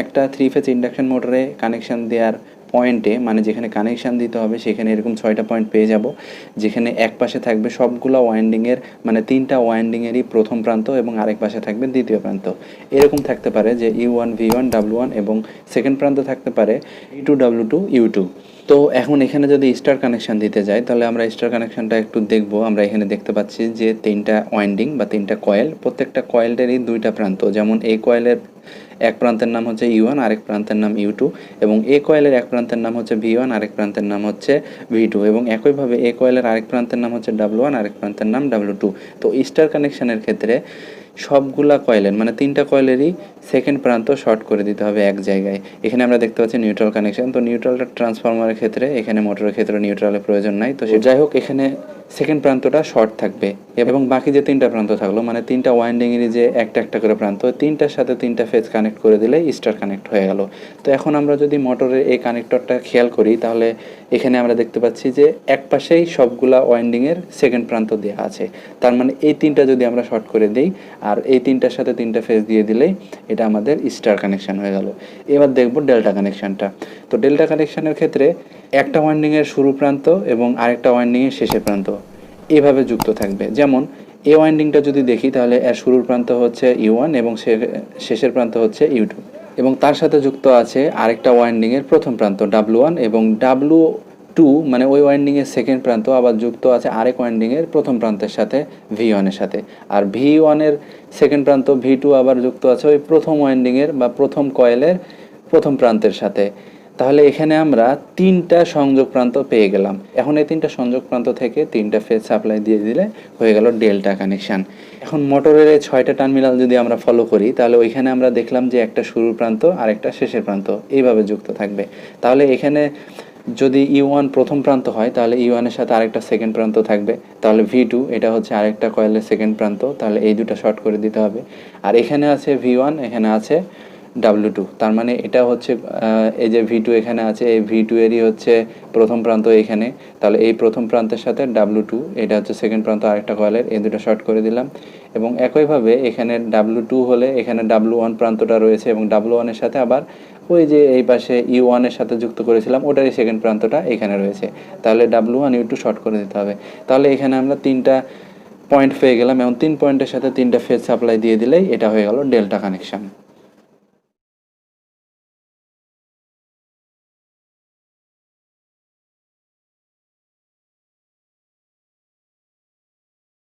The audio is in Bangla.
একটা 3 ফেজ ইন্ডাকশন মোটরে কানেকশান দেওয়ার পয়েন্টে মানে যেখানে কানেকশান দিতে হবে সেখানে এরকম 6টা পয়েন্ট পেয়ে যাব, যেখানে এক পাশে থাকবে সবগুলো ওয়াইন্ডিংয়ের মানে 3টা ওয়াইন্ডিংয়েরই প্রথম প্রান্ত এবং আরেক পাশে থাকবে দ্বিতীয় প্রান্ত। এরকম থাকতে পারে যে U1 V1 W1 এবং সেকেন্ড প্রান্ত থাকতে পারে V2 W2 U2। তো এখন এখানে যদি স্টার কানেকশান দিতে যাই তাহলে আমরা স্টার কানেকশানটা একটু দেখব। আমরা এখানে দেখতে পাচ্ছি যে 3টা ওয়াইন্ডিং বা 3টা কয়েল, প্রত্যেকটা কয়েলেরই 2টা প্রান্ত। যেমন এই কয়েলের এক প্রান্তের নাম হচ্ছে U1, আরেক প্রান্তের নাম U2, এবং এ কয়েলের এক প্রান্তের নাম হচ্ছে V1, আরেক প্রান্তের নাম হচ্ছে V2, এবং একইভাবে এ কয়েলের আরেক প্রান্তের নাম হচ্ছে W1, আরেক প্রান্তের নাম W2। তো স্টার কানেকশানের ক্ষেত্রে সবগুলা কয়েলের মানে 3টা কয়েলেরই সেকেন্ড প্রান্ত শর্ট করে দিতে হবে এক জায়গায়। এখানে আমরা দেখতে পাচ্ছি নিউট্রাল কানেকশন। তো নিউট্রালটা ট্রান্সফরমারের ক্ষেত্রে, এখানে মোটরের ক্ষেত্রে নিউট্রালের প্রয়োজন নাই। তো যাই হোক, এখানে সেকেন্ড প্রান্তটা শর্ট থাকবে এবং বাকি যে 3টা প্রান্ত থাকলো মানে 3টা ওয়াইন্ডিংয়েরই যে একটা একটা করে প্রান্ত, 3টার সাথে 3টা ফেজ কানেক্ট করে দিলেই স্টার কানেক্ট হয়ে গেল। তো এখন আমরা যদি মোটরের এই কানেক্টরটা খেয়াল করি তাহলে এখানে আমরা দেখতে পাচ্ছি যে এক পাশেই সবগুলা ওয়াইন্ডিংয়ের সেকেন্ড প্রান্ত দেওয়া আছে। তার মানে এই 3টা যদি আমরা শর্ট করে দিই আর এই 3টার সাথে 3টা ফেজ দিয়ে দিলেই এটা আমাদের স্টার কানেকশান হয়ে গেল। এবার দেখব ডেল্টা কানেকশানটা। তো ডেল্টা কানেকশানের ক্ষেত্রে একটা ওয়াইন্ডিংয়ের শুরু প্রান্ত এবং আরেকটা ওয়াইন্ডিংয়ের শেষের প্রান্ত এভাবে যুক্ত থাকবে। যেমন এই ওয়াইন্ডিংটা যদি দেখি তাহলে এর শুরুর প্রান্ত হচ্ছে U1 এবং শেষের প্রান্ত হচ্ছে U2, এবং তার সাথে যুক্ত আছে আরেকটা ওয়াইন্ডিংয়ের প্রথম প্রান্ত W1, এবং W2 মানে ওই ওয়াইন্ডিংয়ের সেকেন্ড প্রান্ত আবার যুক্ত আছে আরেক ওয়াইন্ডিংয়ের প্রথম প্রান্তের সাথে V1 এর সাথে, আর V1 এর সেকেন্ড প্রান্ত V2 আবার যুক্ত আছে ওই প্রথম ওয়াইন্ডিংয়ের বা প্রথম কয়েলের প্রথম প্রান্তের সাথে। তাহলে এখানে আমরা 3টা সংযোগ প্রান্ত পেয়ে গেলাম। এখন এই 3টা সংযোগ প্রান্ত থেকে 3টা ফেজ সাপ্লাই দিয়ে দিলে হয়ে গেল ডেল্টা কানেকশান। এখন মোটরের এই 6টা টার্মিনাল যদি আমরা ফলো করি তাহলে ওইখানে আমরা দেখলাম যে একটা শুরুর প্রান্ত আর একটা শেষের প্রান্ত এইভাবে যুক্ত থাকবে। তাহলে এখানে যদি U1 প্রথম প্রান্ত হয় তাহলে U1 এর সাথে আরেকটা সেকেন্ড প্রান্ত থাকবে, তাহলে V2 এটা হচ্ছে আরেকটা কয়েলের সেকেন্ড প্রান্ত, তাহলে এই দুটো শর্ট করে দিতে হবে। আর এখানে আছে V1, এখানে আছে W2, তার মানে এটা হচ্ছে এই যে V2 এখানে আছে, এই V2 এরই হচ্ছে প্রথম প্রান্ত এখানে, তাহলে এই প্রথম প্রান্তের সাথে W2 এটা হচ্ছে সেকেন্ড প্রান্ত আরেকটা কয়েলের, এই দুটো শর্ট করে দিলাম। এবং একইভাবে এখানে W2 হলে এখানে W1 প্রান্তটা রয়েছে এবং W1 এর সাথে আবার ওই যে এই পাশে U1 এর সাথে যুক্ত করেছিলাম ওটারই সেকেন্ড প্রান্তটা এখানে রয়েছে, তাহলে W1 U2 শর্ট করে দিতে হবে। তাহলে এখানে আমরা 3টা পয়েন্ট পেয়ে গেলাম এবং 3 পয়েন্টের সাথে 3টা ফেজ সাপ্লাই দিয়ে দিলেই এটা হয়ে গেল ডেল্টা কানেকশান।